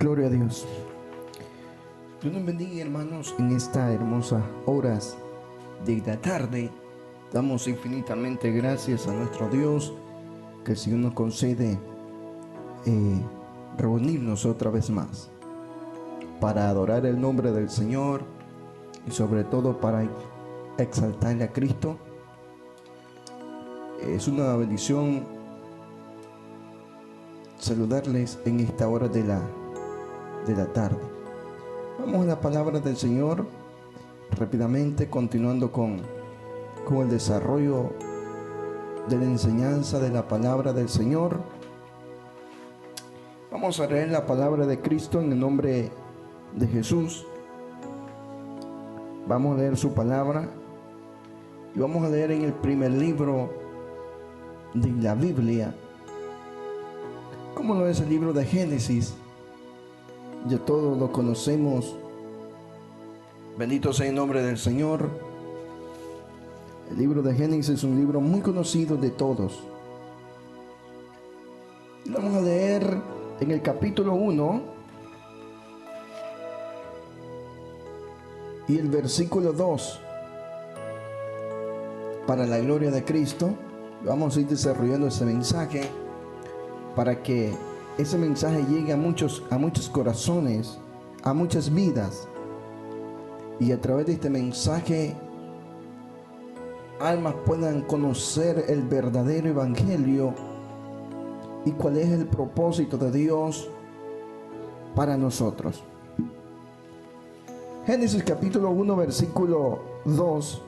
Gloria a Dios. Dios nos bendiga, hermanos, en esta hermosa horas de la tarde. Damos infinitamente gracias a nuestro Dios que el Señor nos concede reunirnos otra vez más para adorar el nombre del Señor y sobre todo para exaltarle a Cristo. Es una bendición saludarles en esta hora de la tarde. Vamos a la palabra del Señor rápidamente, continuando con el desarrollo de la enseñanza de la palabra del Señor. Vamos a leer la palabra de Cristo en el nombre de Jesús. Vamos a leer su palabra y vamos a leer en el primer libro de la Biblia, como lo es el libro de Génesis. Ya todos lo conocemos. Bendito sea el nombre del Señor. El libro de Génesis es un libro muy conocido de todos. Vamos a leer en el capítulo 1 y el versículo 2. Para la gloria de Cristo, vamos a ir desarrollando ese mensaje para que ese mensaje llegue a muchos corazones, a muchas vidas, y a través de este mensaje almas puedan conocer el verdadero evangelio y cuál es el propósito de Dios para nosotros. Génesis capítulo 1 versículo 2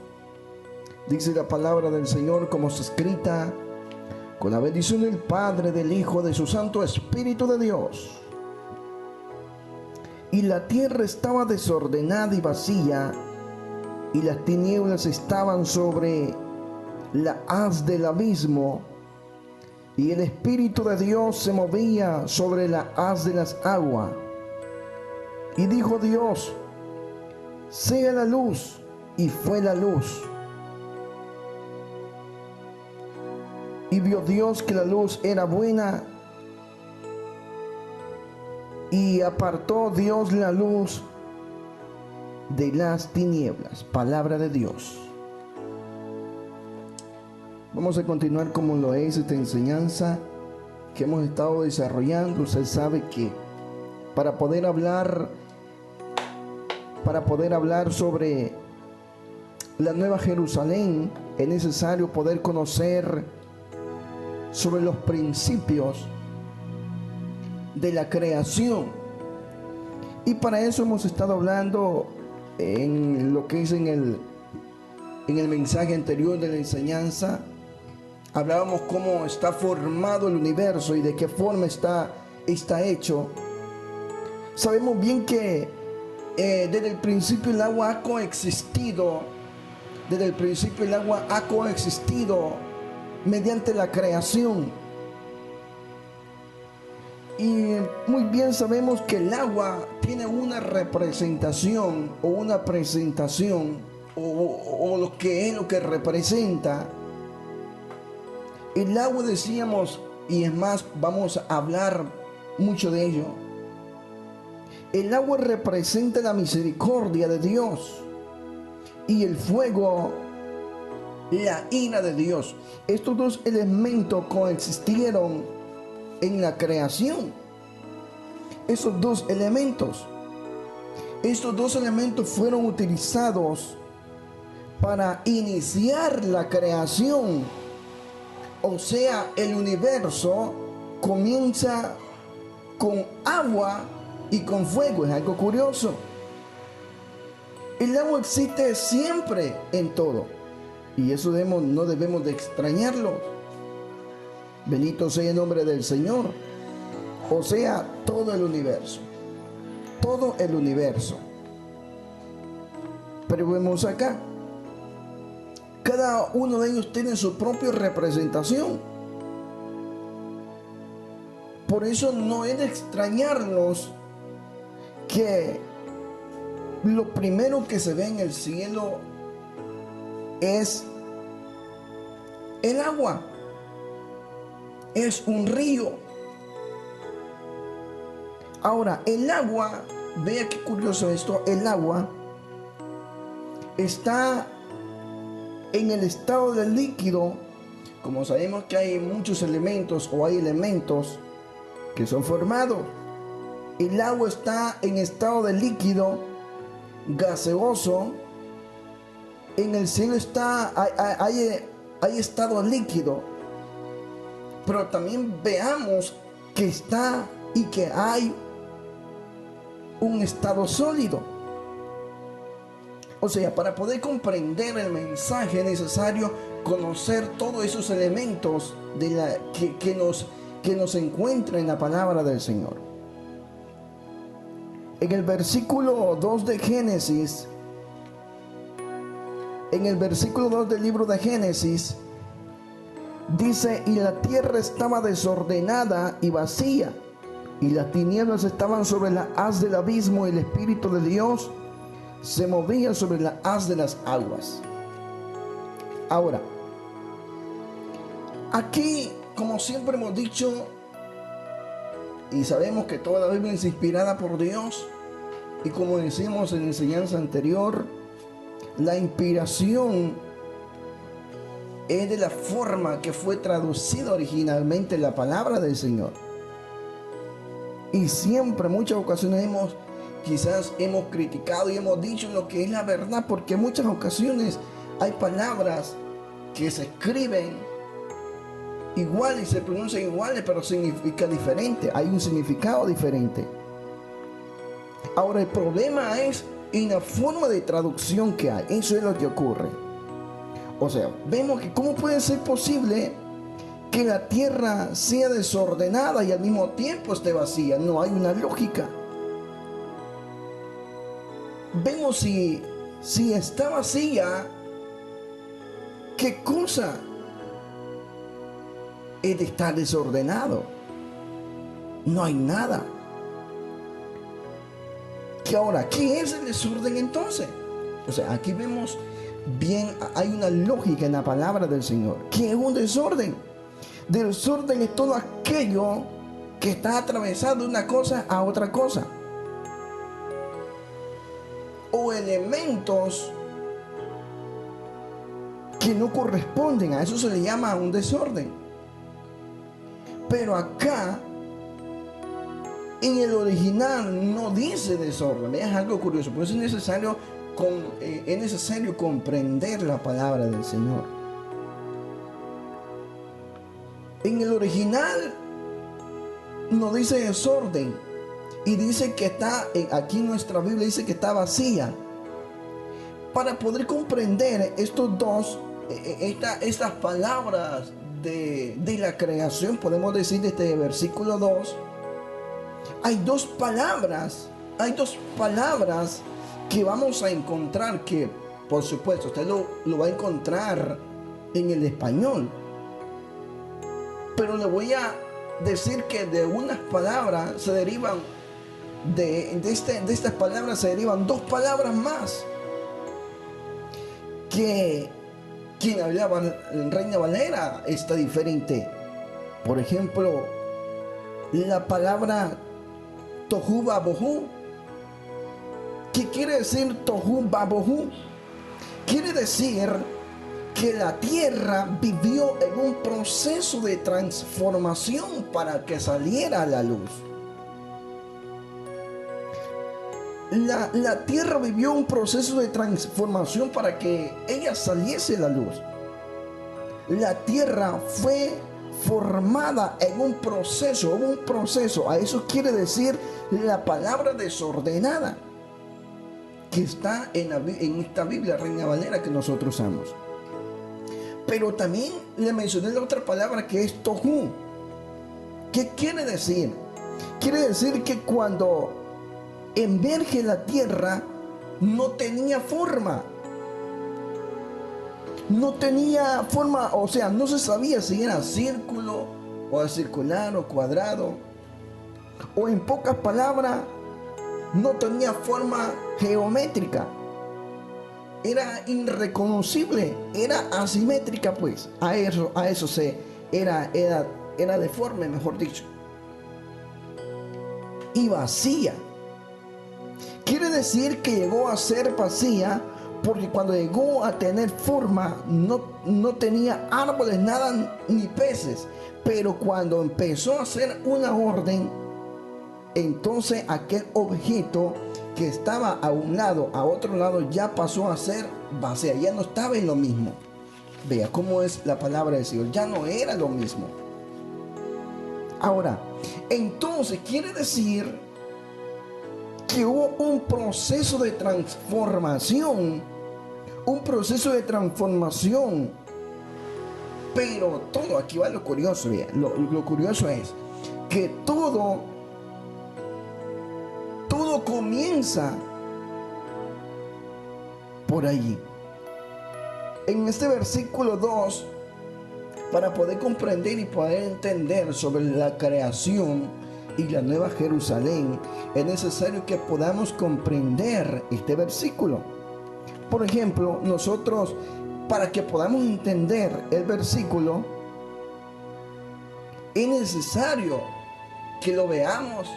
dice la palabra del Señor como está escrita: con la bendición del Padre, del Hijo, de su Santo Espíritu de Dios. Y la tierra estaba desordenada y vacía, y las tinieblas estaban sobre la haz del abismo, y el Espíritu de Dios se movía sobre la haz de las aguas. Y dijo Dios: sea la luz, y fue la luz. Y vio Dios que la luz era buena, y apartó Dios la luz de las tinieblas. Palabra de Dios. Vamos a continuar como lo es esta enseñanza que hemos estado desarrollando. Usted sabe que para poder hablar sobre la Nueva Jerusalén es necesario poder conocer sobre los principios de la creación, y para eso hemos estado hablando en lo que es en el mensaje anterior de la enseñanza. Hablábamos cómo está formado el universo y de qué forma está hecho. Sabemos bien que desde el principio el agua ha coexistido. Desde el principio el agua ha coexistido mediante la creación. Y muy bien sabemos que el agua tiene una representación o una presentación o lo que es lo que representa. El agua, decíamos, y es más, vamos a hablar mucho de ello. El agua representa la misericordia de Dios, y el fuego, la ira de Dios. Estos dos elementos coexistieron en la creación. Estos dos elementos fueron utilizados para iniciar la creación. O sea, el universo comienza con agua y con fuego. Es algo curioso. El agua existe siempre en todo, y eso no debemos de extrañarlo. Bendito sea el nombre del Señor. O sea, todo el universo. Todo el universo. Pero vemos acá, cada uno de ellos tiene su propia representación. Por eso no es de extrañarnos que lo primero que se ve en el cielo es el agua. Es un río. Ahora, el agua, vea qué curioso esto, el agua está en el estado de líquido. Como sabemos que hay muchos elementos o hay elementos que son formados, el agua está en estado de líquido, gaseoso. En el cielo hay estado líquido, pero también veamos que está y que hay un estado sólido. O sea, para poder comprender el mensaje es necesario conocer todos esos elementos que nos encuentran en la palabra del Señor. En el versículo 2 de Génesis, en el versículo 2 del libro de Génesis, dice: y la tierra estaba desordenada y vacía, y las tinieblas estaban sobre la haz del abismo, y el Espíritu de Dios se movía sobre la haz de las aguas. Ahora, aquí, como siempre hemos dicho, y sabemos que toda la Biblia es inspirada por Dios, y como decimos en la enseñanza anterior, la inspiración es de la forma que fue traducida originalmente la palabra del Señor. Y siempre, en muchas ocasiones quizás hemos criticado y hemos dicho lo que es la verdad, porque en muchas ocasiones hay palabras que se escriben igual y se pronuncian iguales, pero significa diferente, hay un significado diferente. Ahora, el problema es en la forma de traducción que hay. Eso es lo que ocurre. O sea, vemos que cómo puede ser posible que la tierra sea desordenada y al mismo tiempo esté vacía. No hay una lógica. Vemos si está vacía, ¿qué cosa es de estar desordenado? No hay nada. Que ahora, ¿qué es el desorden entonces? O sea, aquí vemos bien, hay una lógica en la palabra del Señor. ¿Qué es un desorden? Desorden es todo aquello que está atravesado de una cosa a otra cosa, o elementos que no corresponden. A eso se le llama un desorden. Pero acá en el original no dice desorden. Es algo curioso. Por eso es necesario comprender la palabra del Señor. En el original no dice desorden, y dice que está, aquí en nuestra Biblia dice que está vacía. Para poder comprender estos dos, estas palabras de la creación, podemos decir desde el versículo 2, hay dos palabras que vamos a encontrar, que por supuesto usted lo va a encontrar en el español, pero le voy a decir que de unas palabras se derivan, de estas palabras se derivan dos palabras más, que quien hablaba en Reina Valera está diferente. Por ejemplo, la palabra tohu babohu. ¿Qué quiere decir tohu babohu? Quiere decir que la tierra vivió en un proceso de transformación para que saliera a la luz. La tierra vivió un proceso de transformación para que ella saliese a la luz. La tierra fue formada en un proceso, a eso quiere decir la palabra desordenada que está en esta Biblia Reina Valera que nosotros usamos. Pero también le mencioné la otra palabra que es tohu. ¿Qué quiere decir? Quiere decir que cuando emerge la tierra no tenía forma. O sea, no se sabía si era círculo o circular o cuadrado. O en pocas palabras, no tenía forma geométrica. Era irreconocible, era asimétrica, pues. A eso era deforme, mejor dicho. y vacía. Quiere decir que llegó a ser vacía porque cuando llegó a tener forma no tenía árboles, nada, ni peces. Pero cuando empezó a hacer una orden, entonces aquel objeto que estaba a un lado, a otro lado, ya pasó a ser vacía, ya no estaba en lo mismo. Vea cómo es la palabra del Señor, ya no era lo mismo. Ahora, entonces quiere decir que hubo un proceso de transformación, pero todo, aquí va lo curioso, vea, lo curioso es que todo comienza por allí. En este versículo 2, para poder comprender y poder entender sobre la creación y la nueva Jerusalén, es necesario que podamos comprender este versículo. Por ejemplo, nosotros, para que podamos entender el versículo, es necesario que lo veamos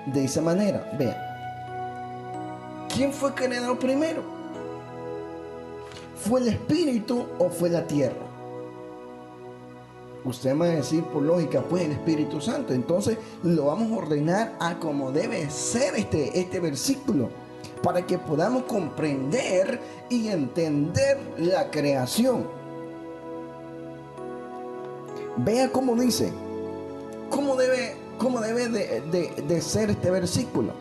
de esa manera. Vean, ¿quién fue creado primero? ¿Fue el espíritu o fue la tierra? Usted va a decir por lógica, pues el Espíritu Santo. Entonces lo vamos a ordenar a como debe ser este versículo, para que podamos comprender y entender la creación. Vea cómo dice, cómo debe de ser este versículo.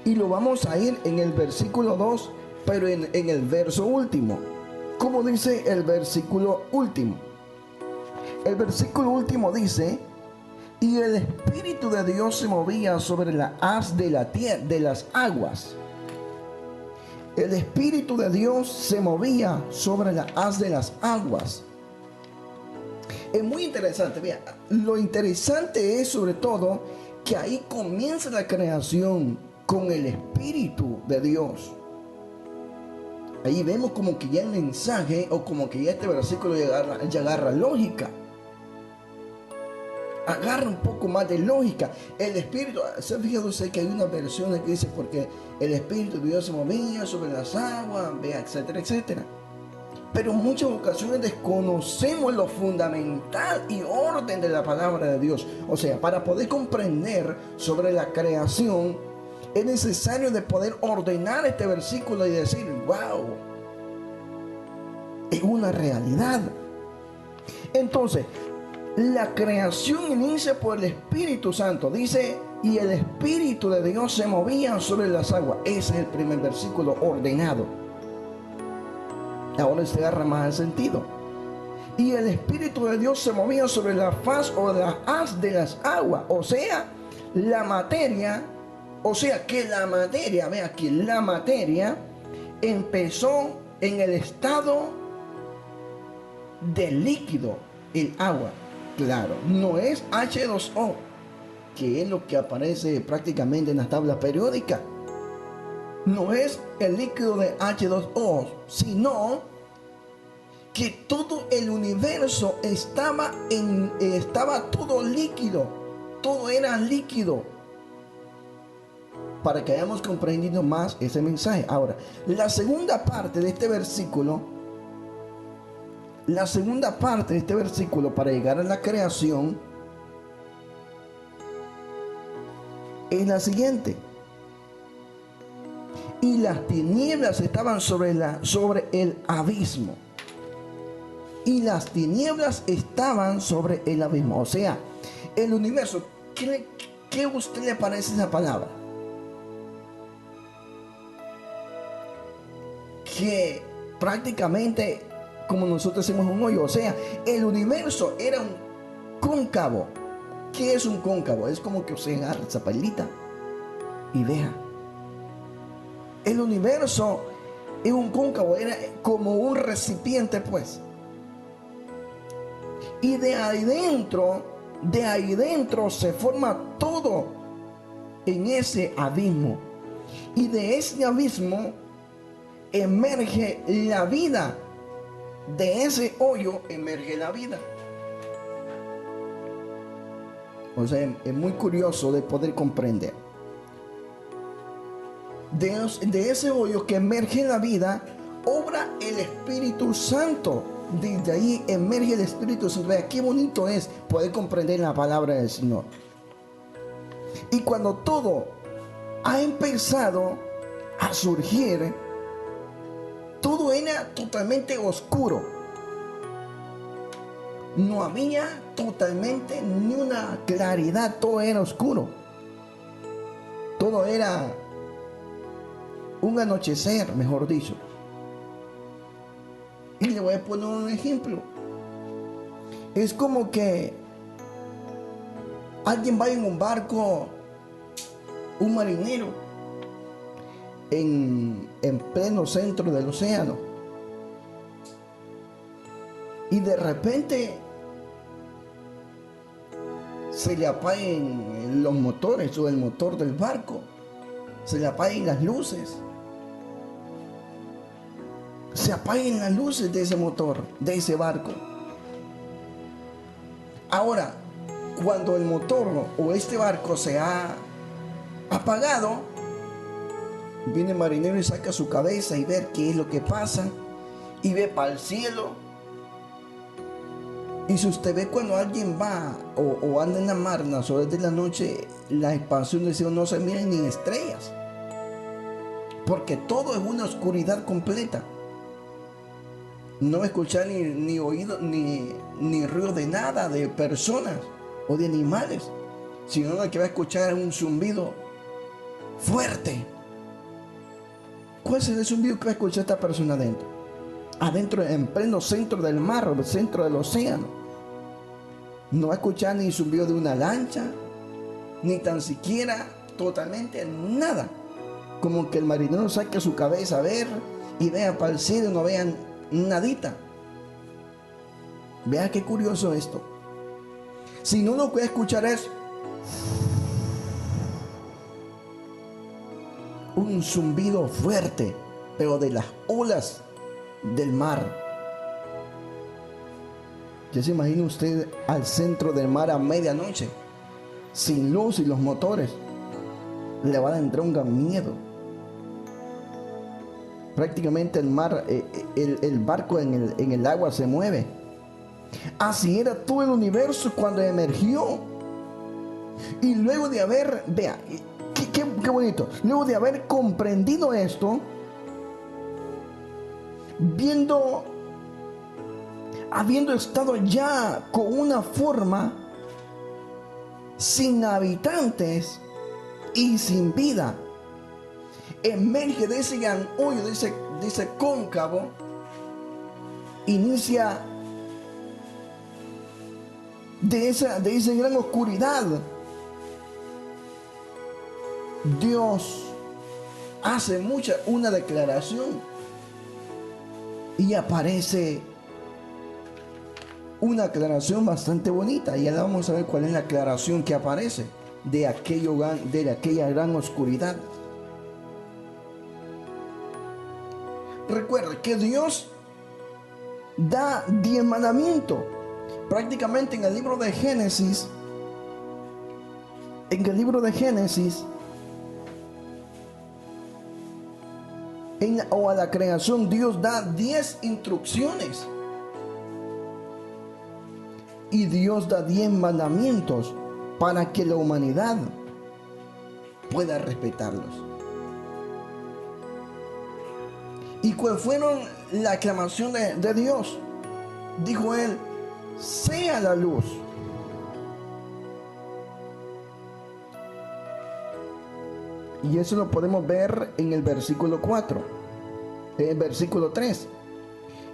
Y lo vamos a ir en el versículo 2, pero en el verso último. ¿Cómo dice el versículo último? El versículo último dice: y el Espíritu de Dios se movía sobre la haz de la tierra, de las aguas. El Espíritu de Dios se movía sobre la haz de las aguas. Es muy interesante. Mira, lo interesante es sobre todo que ahí comienza la creación con el Espíritu de Dios. Ahí vemos como que ya el mensaje, o como que ya este versículo ya agarra lógica. Agarra un poco más de lógica. El Espíritu, ¿se ha fijado usted que hay una versión que dice porque el Espíritu de Dios se movía sobre las aguas, vea, etcétera, etcétera? Pero en muchas ocasiones desconocemos lo fundamental y orden de la palabra de Dios. O sea, para poder comprender sobre la creación, es necesario de poder ordenar este versículo y decir, wow, es una realidad. Entonces, la creación inicia por el Espíritu Santo. Dice, y el Espíritu de Dios se movía sobre las aguas. Ese es el primer versículo ordenado. Ahora se agarra más el sentido. Y el Espíritu de Dios se movía sobre la faz o la haz de las aguas. O sea, la materia. O sea que la materia, ve aquí, la materia empezó en el estado de líquido, el agua. Claro, no es H2O, que es lo que aparece prácticamente en las tablas periódicas. No es el líquido de H2O, sino que todo el universo estaba todo líquido, todo era líquido. Para que hayamos comprendido más ese mensaje. Ahora, la segunda parte de este versículo, para llegar a la creación, es la siguiente: y las tinieblas estaban sobre el abismo. Y las tinieblas estaban sobre el abismo. O sea, el universo. ¿Qué a usted le parece esa palabra? Que prácticamente como nosotros hacemos un hoyo. O sea, el universo era un cóncavo. ¿Qué es un cóncavo? Es como que usted agarra esa palita y deja. El universo es un cóncavo, era como un recipiente, pues. Y de ahí dentro se forma todo en ese abismo. Y de ese abismo emerge la vida. De ese hoyo emerge la vida. O sea, es muy curioso de poder comprender. De ese hoyo que emerge en la vida, obra el Espíritu Santo. Desde ahí emerge el Espíritu Santo. Vea qué bonito es poder comprender la palabra del Señor. Y cuando todo ha empezado a surgir, todo era totalmente oscuro. No había totalmente ni una claridad, todo era oscuro. Todo era un anochecer, mejor dicho. Y le voy a poner un ejemplo. Es como que alguien va en un barco, un marinero, en pleno centro del océano. Y de repente se le apaguen los motores o el motor del barco. Se le apaguen las luces. Se apaguen las luces de ese motor, de ese barco. Ahora, cuando el motor o este barco se ha apagado, viene el marinero y saca su cabeza y ve qué es lo que pasa, y ve para el cielo. Y si usted ve cuando alguien va o anda en la mar en las horas de la noche, la expansión del cielo no se miran ni estrellas, porque todo es una oscuridad completa. No va a escuchar ni oído ni ruido de nada, de personas o de animales, sino lo que va a escuchar es un zumbido fuerte. ¿Cuál es el zumbido que va a escuchar esta persona adentro? Adentro, en pleno centro del mar o el centro del océano. No va a escuchar ni zumbido de una lancha, ni tan siquiera totalmente nada. Como que el marinero saque su cabeza a ver y vea para el cielo y no vean nadita. Vea qué curioso esto. Si no, lo que escuchar es un zumbido fuerte, pero de las olas del mar. Ya se imagina usted al centro del mar a medianoche, sin luz y los motores. Le van a entrar un gran miedo. Prácticamente el mar, el barco en el agua se mueve. Así era todo el universo cuando emergió. Y luego de haber, vea, qué bonito, luego de haber comprendido esto, habiendo estado ya con una forma sin habitantes y sin vida, emerge de ese gran hoyo, de ese cóncavo, inicia de esa gran oscuridad. Dios hace una declaración y aparece una aclaración bastante bonita, y ahora vamos a ver cuál es la aclaración que aparece de aquella gran oscuridad. Recuerde que Dios da 10 mandamientos. Prácticamente en el libro de Génesis, o a la creación, Dios da 10 instrucciones. Y Dios da 10 mandamientos para que la humanidad pueda respetarlos. ¿Y cuál fueron la aclamación de Dios? Dijo él: sea la luz. Y eso lo podemos ver en el versículo 4, en el versículo 3.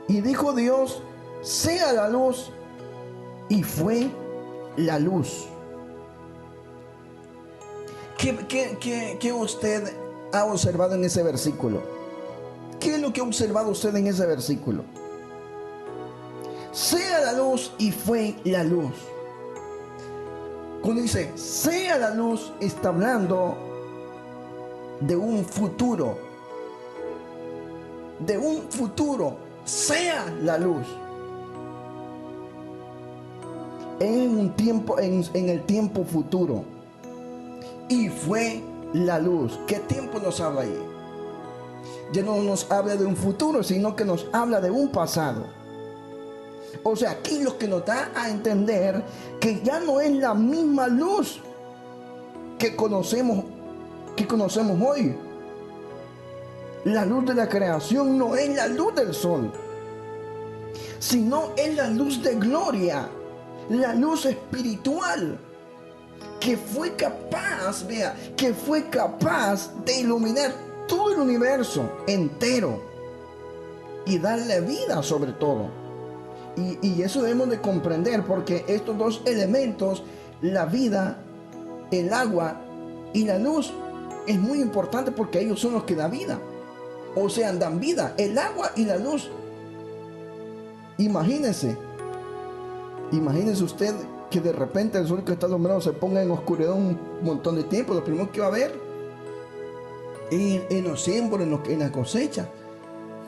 Y dijo Dios: sea la luz, y fue la luz. ¿Qué usted ha observado en ese versículo? ¿Qué es lo que ha observado usted en ese versículo? Sea la luz, y fue la luz. Cuando dice sea la luz, está hablando de un futuro. De un futuro. Sea la luz. en un tiempo, en el tiempo futuro. Y fue la luz. ¿Qué tiempo nos habla ahí? Ya no nos habla de un futuro, sino que nos habla de un pasado. O sea, aquí lo que nos da a entender que ya no es la misma luz que conocemos hoy. La luz de la creación no es la luz del sol, sino es la luz de gloria, la luz espiritual que fue capaz, que fue capaz de iluminar todo el universo entero y darle vida sobre todo. Y eso debemos de comprender, porque estos dos elementos, la vida, el agua y la luz, es muy importante porque ellos son los que dan vida. O sea, dan vida, el agua y la luz. Imagínese usted que de repente el sol que está alumbrado se ponga en oscuridad un montón de tiempo. Lo primero que va a ver en los siembros, en la cosecha,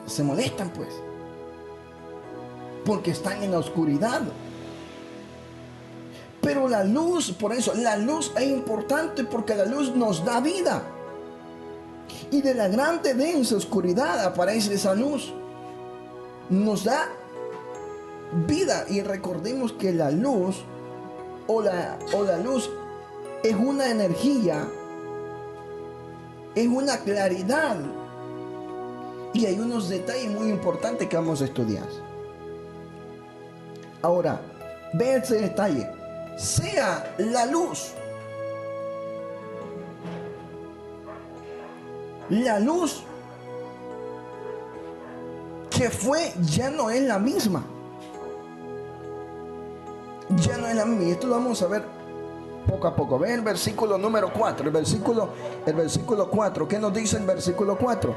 se molestan pues, porque están en la oscuridad. Pero la luz, por eso la luz es importante, porque la luz nos da vida. Y de la grande densa oscuridad aparece esa luz. Nos da vida. Y recordemos que la luz o la luz es una energía, es una claridad. Y hay unos detalles muy importantes que vamos a estudiar. Ahora, ve ese detalle. Sea la luz. La luz que fue ya no es la misma. Ya no es la misma. Y esto lo vamos a ver poco a poco. Ve el versículo número 4. El versículo 4. ¿Qué nos dice el versículo 4?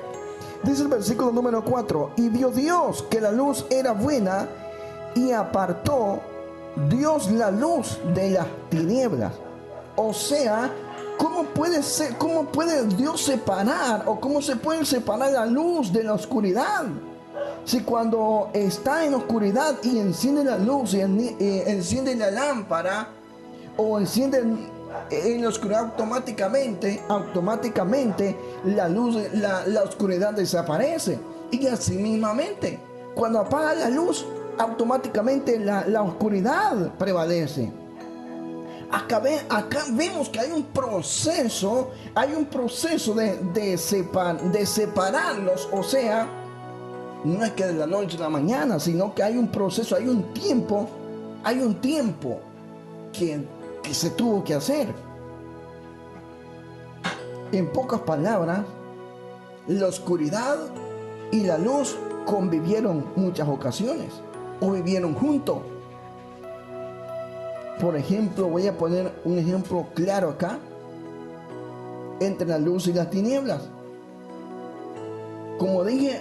Dice el versículo número 4. Y vio Dios que la luz era buena, y apartó Dios la luz de las tinieblas. O sea, ¿cómo puede Dios separar, o cómo se puede separar la luz de la oscuridad? Si cuando está en oscuridad y enciende la luz y enciende la lámpara, o enciende en la oscuridad, automáticamente la luz, la oscuridad desaparece. Y así mismamente, cuando apaga la luz, automáticamente la oscuridad prevalece. Acá vemos que hay un proceso de separarlos. O sea, no es que de la noche a la mañana, sino que hay un proceso, hay un tiempo que se tuvo que hacer. En pocas palabras, la oscuridad y la luz convivieron muchas ocasiones, o vivieron juntos. Por ejemplo, voy a poner un ejemplo claro acá, entre la luz y las tinieblas. Como dije,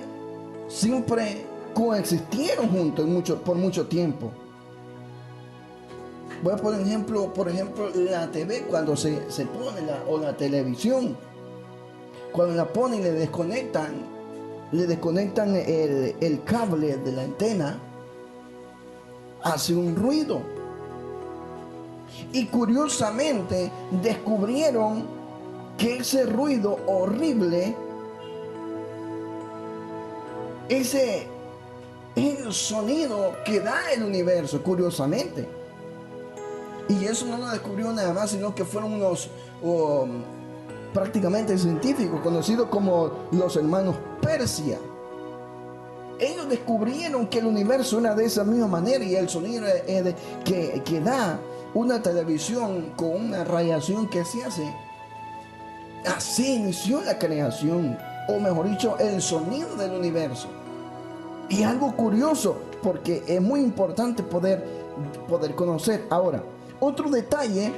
siempre coexistieron juntos por mucho tiempo. Voy a poner por ejemplo, la TV, cuando se pone o la televisión, cuando la ponen y le desconectan el cable de la antena, hace un ruido. Y curiosamente descubrieron que ese ruido horrible, ese es el sonido que da el universo, curiosamente. Y eso no lo descubrió nada más, sino que fueron unos prácticamente científicos conocidos como los hermanos Persia. Ellos descubrieron que el universo era de esa misma manera, y el sonido que da una televisión con una radiación que se hace. Así inició la creación, o mejor dicho, el sonido del universo. Y algo curioso, porque es muy importante poder conocer. Ahora, otro detalle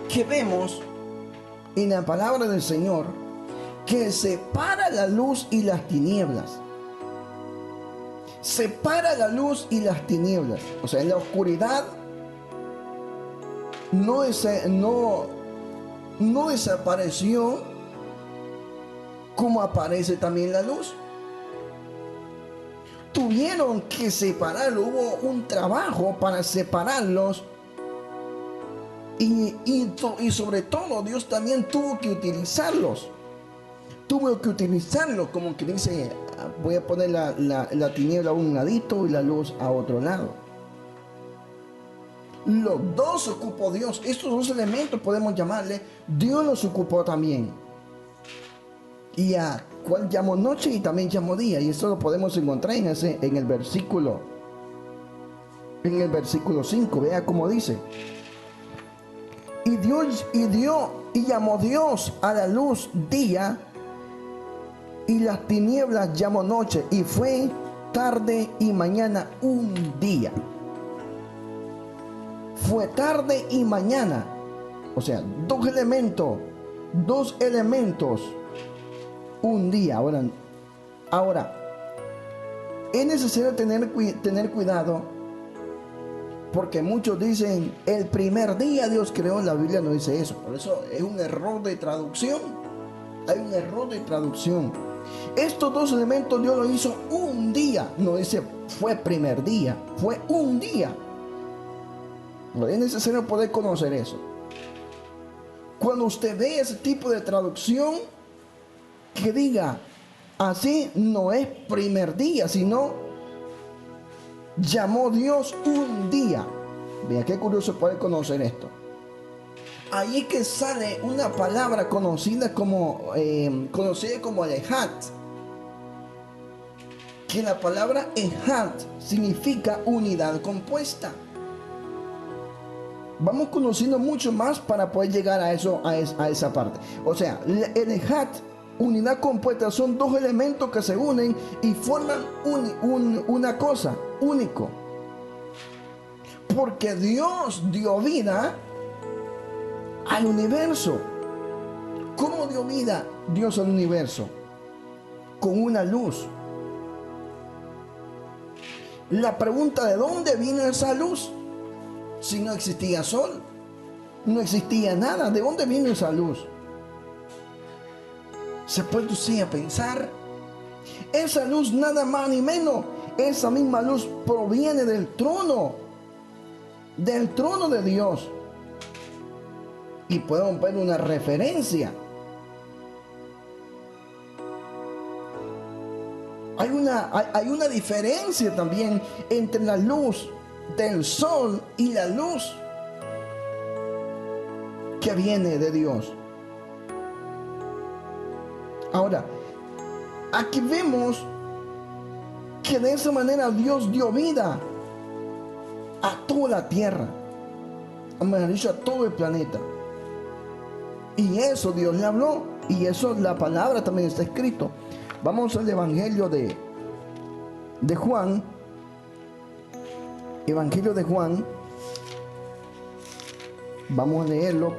que vemos en la palabra del Señor, que separa la luz y las tinieblas. Separa la luz y las tinieblas. O sea, en la oscuridad no desapareció como aparece también la luz. Tuvieron que separarlo, hubo un trabajo para separarlos Y sobre todo Dios también tuvo que utilizarlos. Tuvo que utilizarlos, como que dice, voy a poner la tiniebla a un ladito y la luz a otro lado. Los dos ocupó Dios. Estos dos elementos podemos llamarle, Dios los ocupó también. Y a cual llamó noche y también llamó día. Y eso lo podemos encontrar en el versículo 5. Vea cómo dice. Y llamó Dios a la luz día, y las tinieblas llamó noche, y fue tarde y mañana un día. Fue tarde y mañana. O sea, dos elementos, un día. Ahora, es necesario tener cuidado, porque muchos dicen, el primer día Dios creó. La Biblia no dice eso. Por eso es un error de traducción. Hay un error de traducción. Estos dos elementos Dios lo hizo un día. No dice fue primer día, fue un día. Es necesario poder conocer eso. Cuando usted ve ese tipo de traducción, que diga así, no es primer día, sino llamó Dios un día. Vea qué curioso poder conocer esto. Ahí que sale una palabra conocida como el Ejad. Que la palabra Ejad significa unidad compuesta. Vamos conociendo mucho más para poder llegar a esa parte. O sea, el Ejad, unidad compuesta, son dos elementos que se unen y forman una cosa, único. Porque Dios dio vida al universo. ¿Cómo dio vida Dios al universo? Con una luz. La pregunta, ¿de dónde vino esa luz? Si no existía sol, no existía nada, ¿de dónde vino esa luz? ¿Se puede usted a pensar? Esa luz nada más ni menos, esa misma luz proviene del trono de Dios. Y podemos ver una referencia. Hay una diferencia también entre la luz del sol y la luz que viene de Dios. Ahora, aquí vemos que de esa manera Dios dio vida a toda la tierra, mejor dicho, a todo el planeta. Y eso Dios le habló, y eso la palabra también está escrito. Vamos al Evangelio de Juan. Evangelio de Juan. Vamos a leerlo.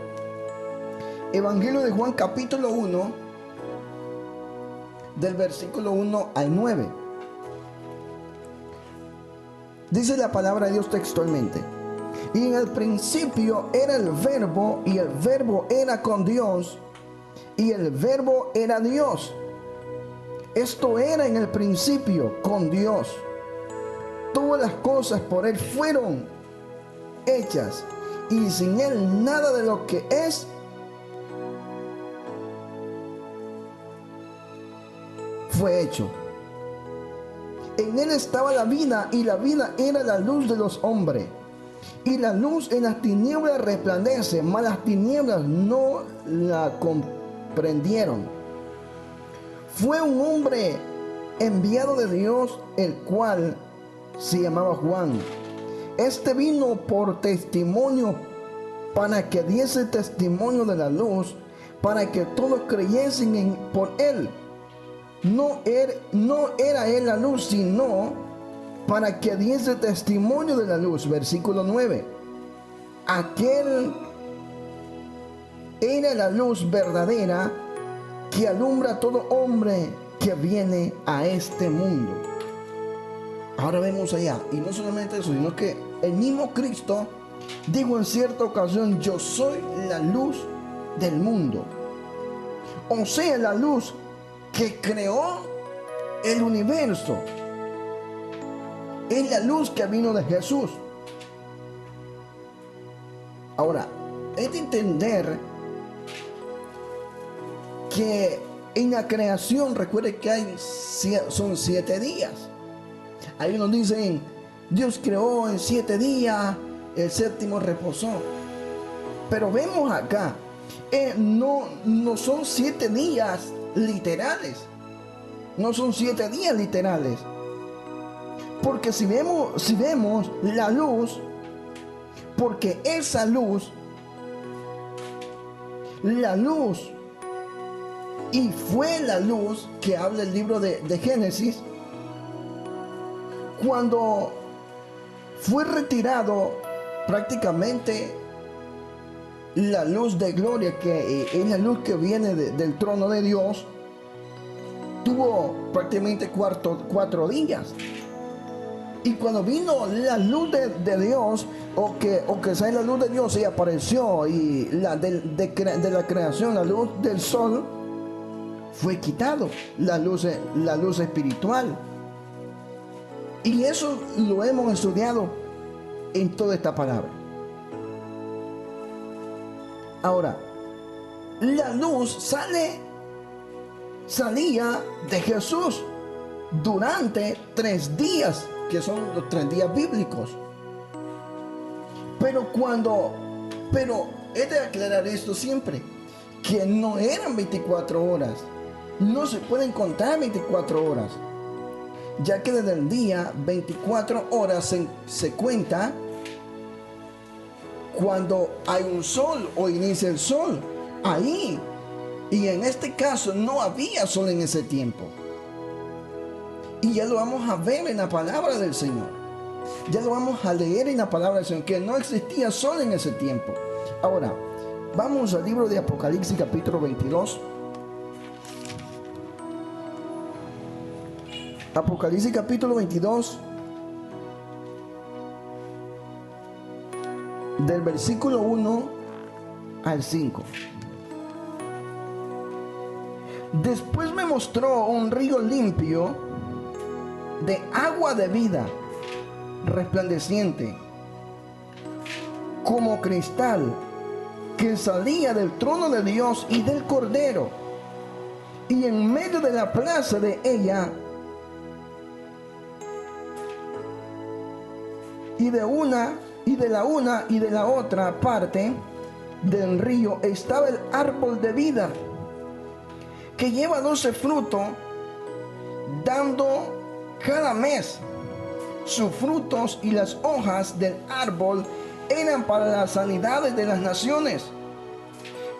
Evangelio de Juan, capítulo 1, del versículo 1 al 9. Dice la palabra de Dios textualmente: y en el principio era el verbo, y el verbo era con Dios, y el verbo era Dios. Esto era en el principio con Dios. Todas las cosas por Él fueron hechas, y sin Él nada de lo que es fue hecho. En Él estaba la vida, y la vida era la luz de los hombres. Y la luz en las tinieblas resplandece, mas las tinieblas no la comprendieron. Fue un hombre enviado de Dios, el cual se llamaba Juan. Este vino por testimonio, para que diese testimonio de la luz, para que todos creyesen por él. No era él la luz, sino para que diese testimonio de la luz. Versículo 9. Aquel era la luz verdadera, que alumbra a todo hombre que viene a este mundo. Ahora vemos allá, y no solamente eso, sino que el mismo Cristo dijo en cierta ocasión: yo soy la luz del mundo. O sea, la luz que creó el universo es la luz que vino de Jesús. Ahora, es de entender que en la creación, recuerde que son 7 días. Hay unos dicen, Dios creó en 7 días, el séptimo reposó. Pero vemos acá, no son 7 días literales. No son 7 días literales. Porque si vemos la luz, porque esa luz, la luz, y fue la luz que habla el libro de Génesis, cuando fue retirado prácticamente la luz de gloria, que es la luz que viene del trono de Dios, tuvo prácticamente 4 días. Y cuando vino la luz de Dios, o que sea la luz de Dios, y apareció, y de la creación, la luz del sol, fue quitado, la luz espiritual. Y eso lo hemos estudiado en toda esta palabra. Ahora, la luz salía de Jesús durante 3 días, que son los 3 días bíblicos. Pero he de aclarar esto siempre, que no eran 24 horas. No se pueden contar 24 horas, ya que desde el día 24 horas se cuenta cuando hay un sol o inicia el sol. Ahí, y en este caso no había sol en ese tiempo. Y ya lo vamos a ver en la palabra del Señor. Ya lo vamos a leer en la palabra del Señor, que no existía sol en ese tiempo. Ahora, vamos al libro de Apocalipsis capítulo 22. Apocalipsis capítulo 22, del versículo 1 al 5. Después me mostró un río limpio de agua de vida, resplandeciente como cristal, que salía del trono de Dios y del Cordero, y en medio de la plaza de ella, y de la una y de la otra parte del río estaba el árbol de vida, que lleva 12 frutos, dando cada mes sus frutos, y las hojas del árbol eran para las sanidades de las naciones.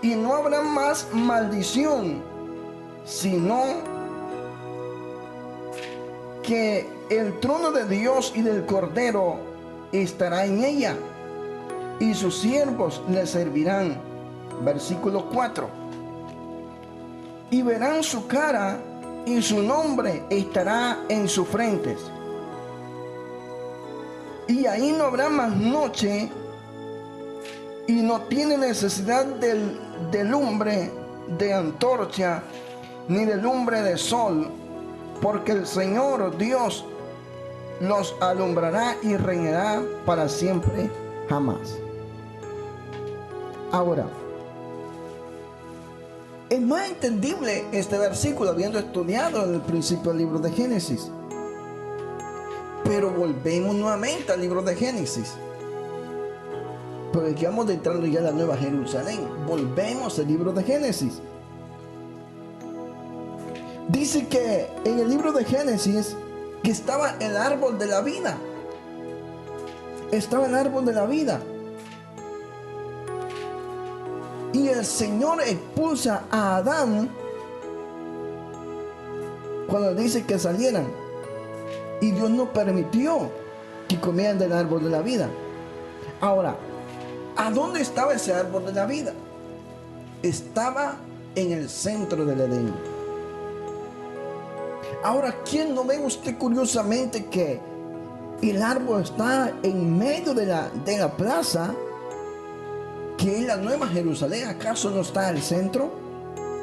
Y no habrá más maldición, sino que el trono de Dios y del Cordero estará en ella, y sus siervos le servirán. Versículo 4. Y verán su cara, y su nombre estará en sus frentes. Y ahí no habrá más noche, y no tiene necesidad de lumbre de antorcha, ni de lumbre de sol, porque el Señor Dios los alumbrará y reinará para siempre jamás. Ahora, es más entendible este versículo habiendo estudiado en el principio del libro de Génesis. Pero volvemos nuevamente al libro de Génesis, porque vamos entrando ya a la Nueva Jerusalén. Volvemos al libro de Génesis. Dice que en el libro de Génesis que estaba el árbol de la vida. Estaba el árbol de la vida. Y el Señor expulsa a Adán cuando dice que salieran. Y Dios no permitió que comieran del árbol de la vida. Ahora, ¿a dónde estaba ese árbol de la vida? Estaba en el centro del Edén. Ahora, ¿quién no ve usted curiosamente que el árbol está en medio de la plaza, que es la Nueva Jerusalén? ¿Acaso no está al centro?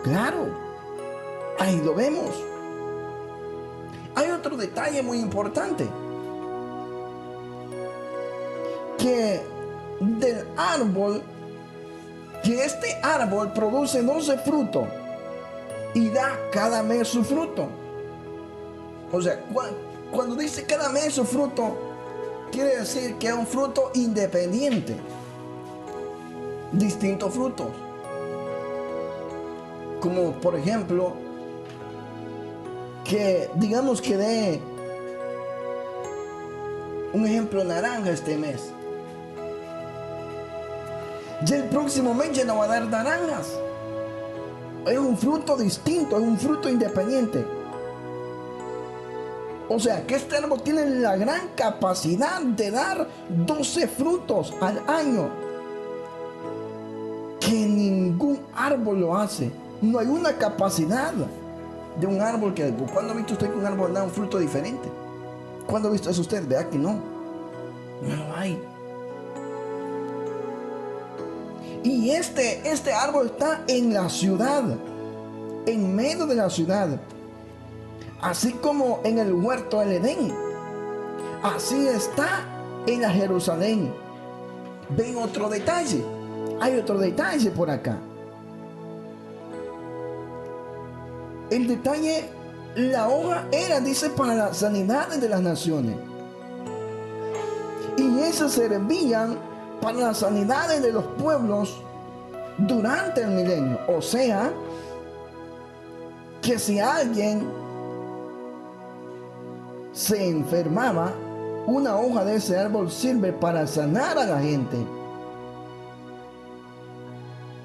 Claro, ahí lo vemos. Hay otro detalle muy importante, que del árbol que este árbol produce 12 frutos y da cada mes su fruto. O sea, cuando dice cada mes su fruto, quiere decir que es un fruto independiente. Distintos frutos. Como por ejemplo, que digamos que dé un ejemplo, naranja este mes. Ya el próximo mes ya no va a dar naranjas. Es un fruto distinto, es un fruto independiente. O sea, que este árbol tiene la gran capacidad de dar 12 frutos al año. Que ningún árbol lo hace. No hay una capacidad de un árbol que... ¿Cuándo ha visto usted que un árbol da un fruto diferente? ¿Cuándo ha visto eso usted? Vea que no. No lo hay. Y este árbol está en la ciudad. En medio de la ciudad. Así como en el huerto del Edén. Así está en la Jerusalén. Ven otro detalle. Hay otro detalle por acá. El detalle, la hoja era, dice, para las sanidades de las naciones. Y esas servían para las sanidades de los pueblos durante el milenio. O sea, que si alguien se enfermaba, una hoja de ese árbol sirve para sanar a la gente.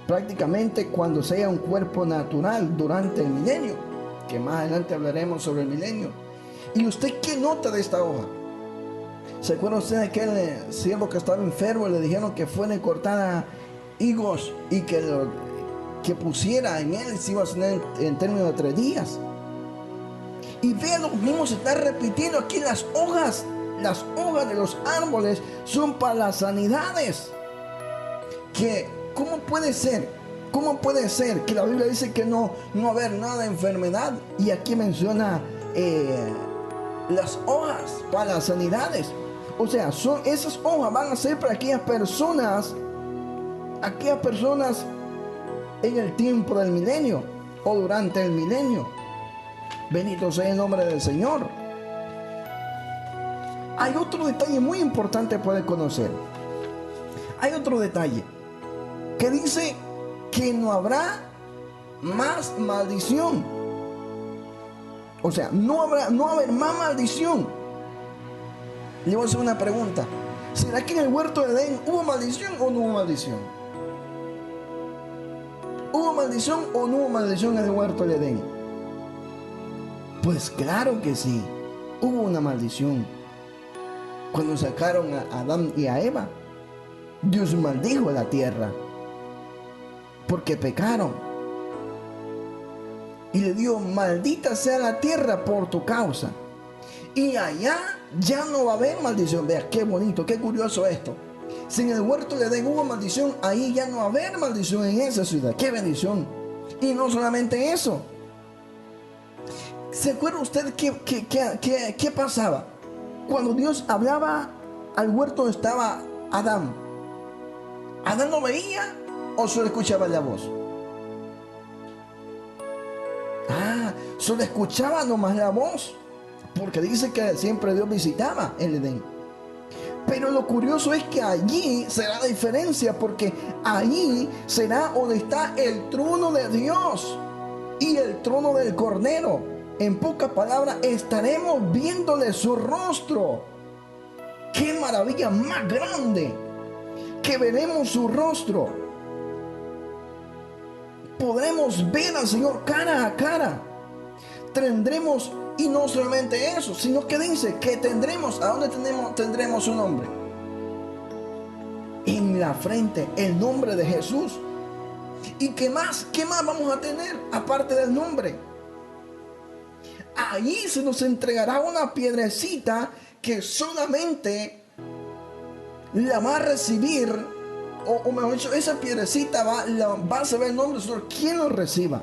Prácticamente cuando sea un cuerpo natural durante el milenio, que más adelante hablaremos sobre el milenio. ¿Y usted qué nota de esta hoja? ¿Se acuerda usted de aquel siervo que estaba enfermo y le dijeron que fuera cortada higos y que pusiera en él, si iba a sanar en términos de 3 días? Y vean, lo mismo se está repitiendo aquí. Las hojas de los árboles son para las sanidades. ¿Cómo puede ser? ¿Cómo puede ser que la Biblia dice que no haber nada de enfermedad? Y aquí menciona las hojas para las sanidades. O sea, esas hojas van a ser para aquellas personas en el tiempo del milenio o durante el milenio. Bendito sea el nombre del Señor. Hay otro detalle muy importante para conocer. Hay otro detalle que dice que no habrá más maldición. O sea, no va a haber más maldición. Le voy a hacer una pregunta. ¿Será que en el huerto de Edén hubo maldición o no hubo maldición? ¿Hubo maldición o no hubo maldición en el huerto de Edén? Pues claro que sí. Hubo una maldición. Cuando sacaron a Adán y a Eva, Dios maldijo a la tierra porque pecaron y le dijo: maldita sea la tierra por tu causa. Y allá ya no va a haber maldición. Vea qué bonito, qué curioso esto. Si en el huerto de Edén hubo maldición, ahí ya no va a haber maldición en esa ciudad. Qué bendición. Y no solamente eso. ¿Se acuerda usted qué pasaba? Cuando Dios hablaba al huerto donde estaba Adán, ¿Adán no veía o solo escuchaba la voz? Solo escuchaba nomás la voz, porque dice que siempre Dios visitaba el Edén. Pero lo curioso es que allí será la diferencia, porque allí será donde está el trono de Dios y el trono del Cordero. En pocas palabras, estaremos viéndole su rostro. ¡Qué maravilla más grande! Que veremos su rostro. Podremos ver al Señor cara a cara. Tendremos, y no solamente eso, sino que dice que tendremos, ¿a dónde tendremos su nombre? En la frente, el nombre de Jesús. ¿Y qué más vamos a tener aparte del nombre? Ahí se nos entregará una piedrecita que solamente la va a recibir, o mejor dicho, esa piedrecita va a saber el nombre del Señor, quien lo reciba.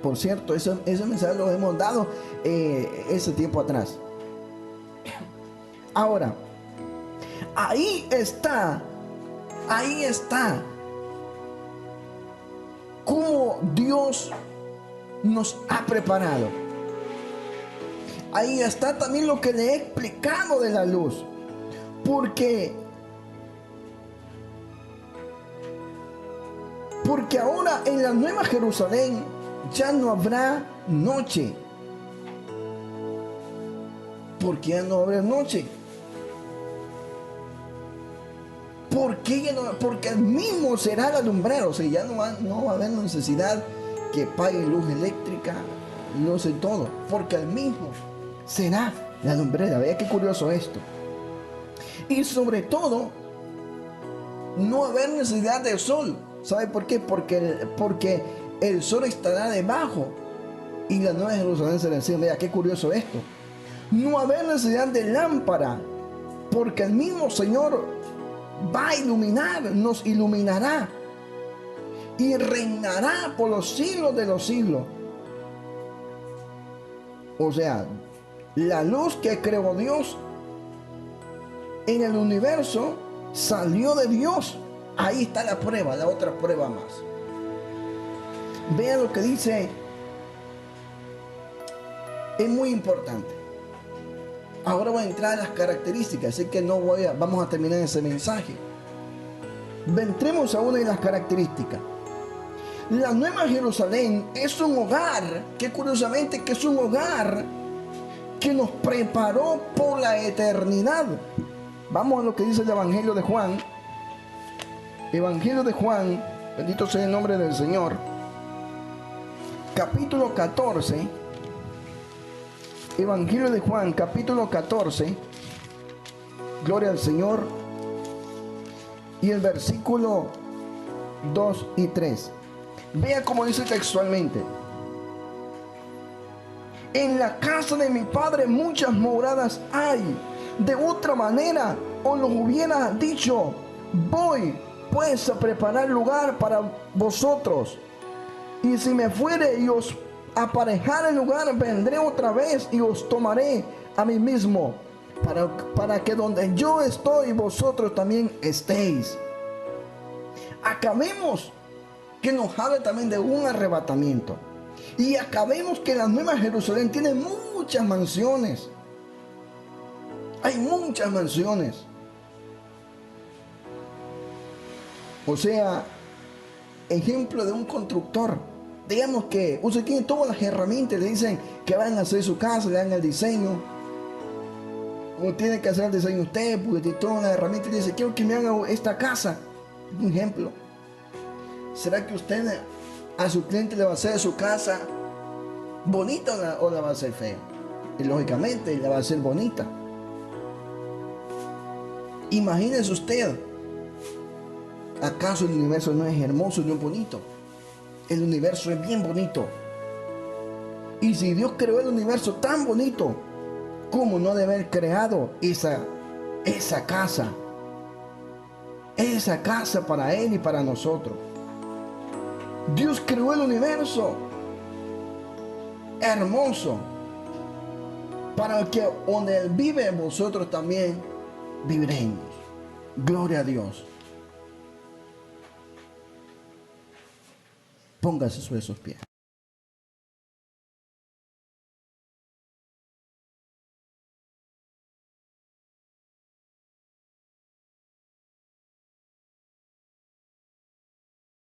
Por cierto, ese mensaje lo hemos dado ese tiempo atrás. Ahora, ahí está Dios nos ha preparado. Ahí está también lo que le he explicado de la luz. Porque ahora en la Nueva Jerusalén ya no habrá noche. ¿Por qué ya no habrá noche? Porque el mismo será el alumbrero. O sea, ya no va a haber necesidad que pague luz eléctrica, no sé todo. Porque el mismo será la lumbrera. Vea qué curioso esto. Y sobre todo, no va a haber necesidad de sol. ¿Sabe por qué? Porque el sol estará debajo y la Nueva Jerusalén será encima. Vea qué curioso esto. No va a haber necesidad de lámpara, porque el mismo Señor va a iluminar, nos iluminará y reinará por los siglos de los siglos. O sea, la luz que creó Dios en el universo salió de Dios. Ahí está la prueba, la otra prueba más. Vean lo que dice. Es muy importante. Ahora voy a entrar a las características, así que vamos a terminar ese mensaje. Entremos a una de las características. La Nueva Jerusalén es un hogar, que curiosamente que es un hogar que nos preparó por la eternidad. Vamos a lo que dice el Evangelio de Juan. Evangelio de Juan, bendito sea el nombre del Señor. Capítulo 14. Evangelio de Juan, capítulo 14. Gloria al Señor. Y el versículo 2 y 3. Vea cómo dice textualmente. En la casa de mi Padre muchas moradas hay. De otra manera os lo hubiera dicho. Voy pues a preparar lugar para vosotros. Y si me fuere y os aparejare el lugar, vendré otra vez y os tomaré a mí mismo, para que donde yo estoy, vosotros también estéis. Acabemos que nos habla también de un arrebatamiento. Y acabemos que la Nueva Jerusalén tiene muchas mansiones. Hay muchas mansiones. O sea, ejemplo de un constructor. Digamos que usted tiene todas las herramientas, le dicen que van a hacer su casa, le dan el diseño. O tiene que hacer el diseño usted, porque tiene todas las herramientas y dice, quiero que me haga esta casa. Un ejemplo. ¿Será que usted a su cliente le va a hacer su casa bonita o la va a hacer fea? Y lógicamente la va a hacer bonita. Imagínese usted. ¿Acaso el universo no es hermoso y no es bonito? El universo es bien bonito. Y si Dios creó el universo tan bonito, ¿cómo no debe haber creado esa casa? Esa casa para Él y para nosotros. Dios creó el universo hermoso, para que donde Él vive, vosotros también viviremos. Gloria a Dios. Póngase sobre sus pies.